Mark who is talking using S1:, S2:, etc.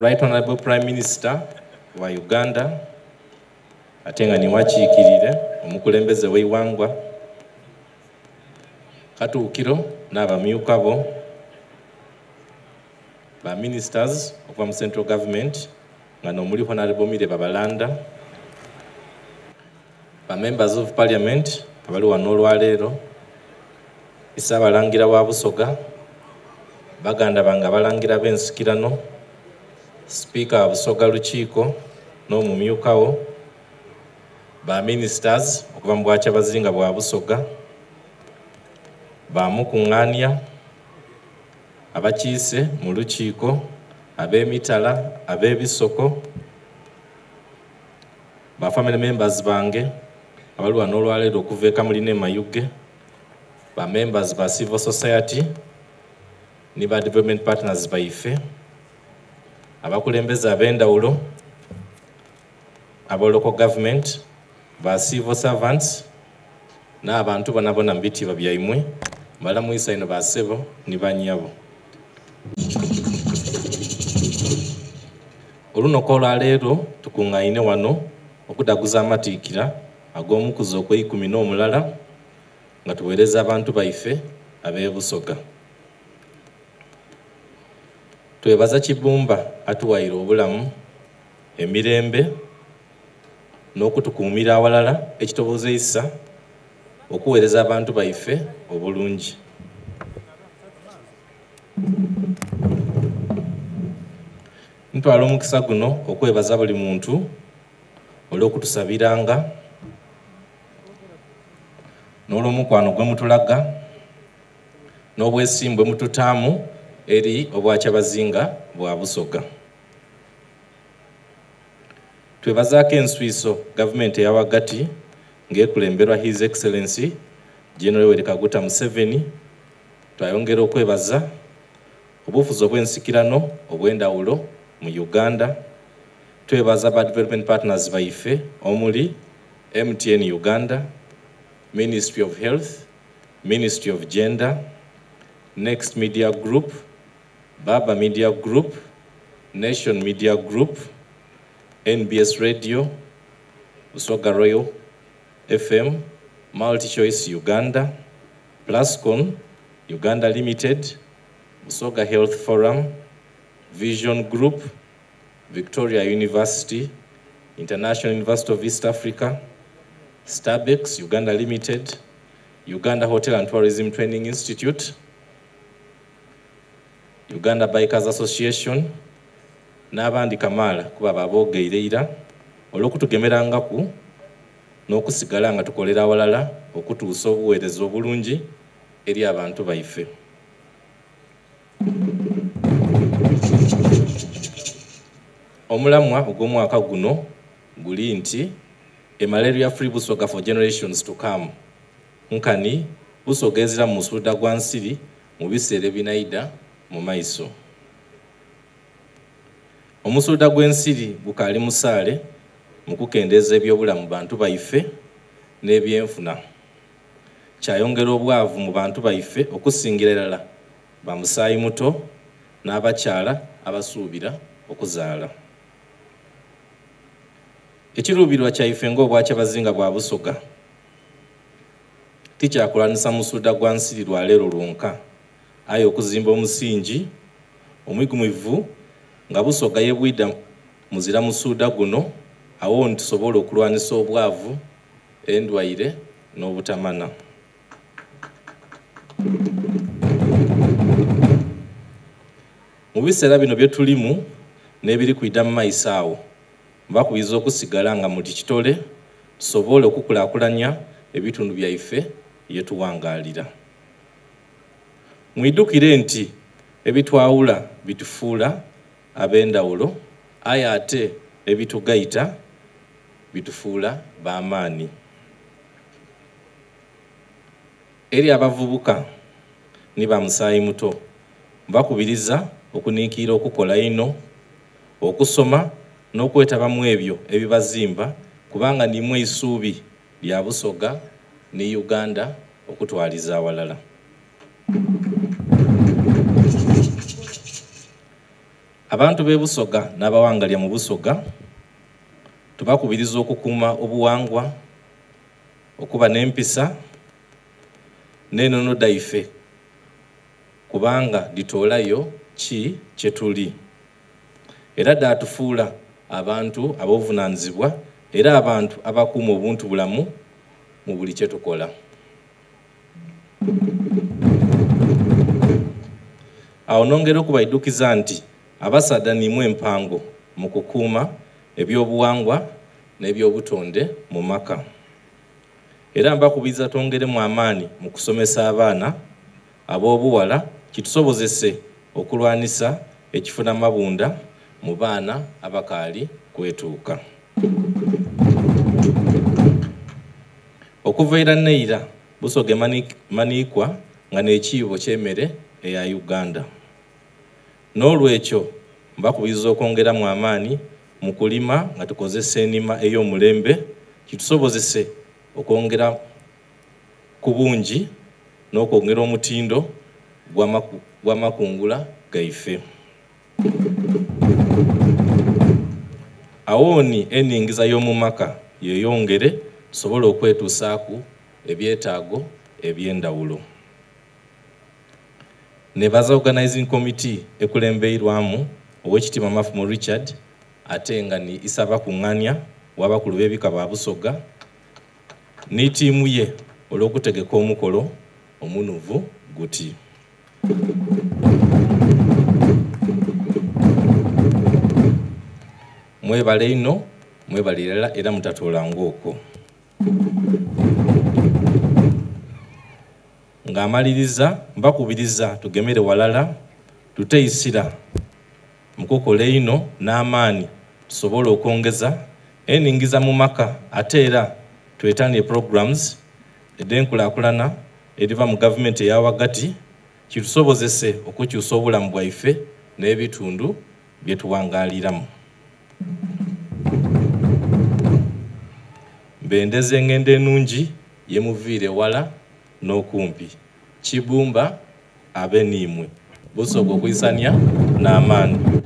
S1: Right Honorable Prime Minister wa Uganda atenga ni wakiikirire omukulembeze w'eiwangwa Katuukiro n'abamyuka bo ba ministers okuva mu central government nga nomuli Honorable Mire Babalanda, ba members of parliament abali wano olwaleero, Ssaabalangira wa Busoga, baganda bange abalangira b'ensikirano, Speaker wa Busoga Lukiiko n'omumyuka wo, ba ministers okuva mu Bwakyabazinga bwa Busoga, ba mukuŋŋaanya abakiise mu Lukiiko, ab'emitala, ab'ebisoko, ba family members bange abali wano olwaleero okuva e Kamuli ne Mayuge, ba members ba civil society ne ba development partners baife, abakulembeze ab'endawulo, aba local government, ba civil servants n'abantu bonabona mu bitiibwa byammwe, balamuyisa ino ba ssebo ne bannyabo. Olunaku olwaleero tukuŋŋaine wano okudaguza amatiikira ag'omukuzi ogw'e11 nga tuweereza abantu baife ab'e Busoga. Twebaza Kibumba atuwaire obulamu, emirembe n'okutukuumira awalala ekitobozeisa okuweereza abantu baife obulungi. Ntwala omukisa guno okwebaza buli muntu olw'okutusabiranga n'olw'omukwano gwe mutulaga n'obwesimbu bwe mututaamu eri Obwakyabazinga bwa Busoga. Twebazaako enswiso gavumenti eya wagati ng'ekulemberwa His Excellency General Yoweri Kaguta Museveni. Twayongera okwebaza obufuzi obw'ensikirano obw'endawulo mu Uganda. Twebaza ba development partners baife omuli MTN Uganda, Ministry of Health, Ministry of Gender, Next Media Group, Baba Media Group, Nation Media Group, NBS Radio, Busoga Royal FM, MultiChoice Uganda, Plascon Uganda Limited, Busoga Health Forum, Vision Group, Victoria University, International University of East Africa, Starbex Uganda Limited, Uganda Hotel and Tourism Training Institute, Uganda Bikers Association, n'abandi kamaala kuba baboogeirira olw'okutugemerangaku n'okusigala nga tukolera awalala okutuusa obuweereza obulungi eri abantu baife. Omulamwa ogw'omwaka guno guli nti a malaria free Busoga for generations to come. Nkani Busoga ezira mu musuuda gwa nsiri mu biseera ebinaida mu maiso. Omusuuda gw'ensiri gukaali musaale mu kukendeeza ebyobulamu bantu baife n'ebyenfuna. Kyayongera obwavu mu bantu baife okusingira ddala ba musaayi muto n'abakyala abasuubira okuzaala. Ekiruubirwa kyaife ng'Obwakyabazinga bwa Busoga tikyakulwanisa musuuda gwa nsiri lwaleero lwonka, aye okuzimba omusingi omwigumivu nga Busoga yebwidda muzira musuuda guno awo nitusobola okulwanisa obwavu, endwaire n'obutamana. Mu biseera bino bye tulimu n'ebiri kwidda mu maiso awo, mbakubiriza okusigala nga muli kitole tusobole okukulaakulanya ebitundu byaife bye tuwangaalira. Mwidukire nti ebitwawula bitufuula ab'endawulo, aye ate ebitugayita bitufuula b'amaanyi. Eri abavubuka ne ba musaayi muto, mbakubiriza okuniikirira okukola ino, okusoma n'okwetaba mu ebyo ebibazimba, kubanga nimwe isuubi lya Busoga ne Uganda okutwaliza awalala. Abantu b'e Busoga n'abawangalya mu Busoga tubakubiriza okukuuma obuwangwa, okuba n'empisa n'ennono daife kubanga ditoolayo ki kye tuli. Era daatufuula abantu ab'obuvunaanyizibwa era abantu abakuuma obuntu bulamu mu buli kye tukola. Awo nongera okubaiddukiza nti abasaddaniimu empango mu kukuuma ebyobuwangwa n'ebyobutonde mu maka. Era mbakubiriza twongeremu amaanyi mu kusomesa abaana ab'obuwala kitusobozese okulwanisa ekifunamabunda mu baana abakaali kwetuuka. Okuva era neira Busoga emaniikwa nga n'ekiibo ky'emmere eya Uganda. N'olwekyo mbakubiriza okwongeramu amaanyi mu kulima nga tukozesa ennima ey'omulembe kitusobozese okwongera ku bungi n'okwongera omutindo gw'amakungula gaife. Awooni enningiza y'omu maka yeeyongere tusobole okwetuusaaku ebyetaago eby'endawulo. Nebaza Organizing Committee ekulembeirwamu Oweekitiibwa Mafumo Richard ate nga ni Isaba Kuŋŋaanya w'abakulu b'ebika ba Busoga ne ttiimu ye olw'okutegeka omukolo omunuvu guti. Mwebale ino, mwebalirira era mutatoolanga okwo. Ng'amaliriza mbakubiriza tugemere walala tuteeyisira mu kukola ino n'amaanyi tusobole okwongeza enningiza mu maka ate era twetanye programs ed'enkulaakulana eriva mu gavumenti eya wagati kitusobozese okukyusa obulamu bwaife n'ebitundu bye tuwangaaliramu. Mbendeze engendo ennungi yemuviire wala n'okumpi. Kibumba ab'eniimwe Busoga okuyisanya n'amaanyi.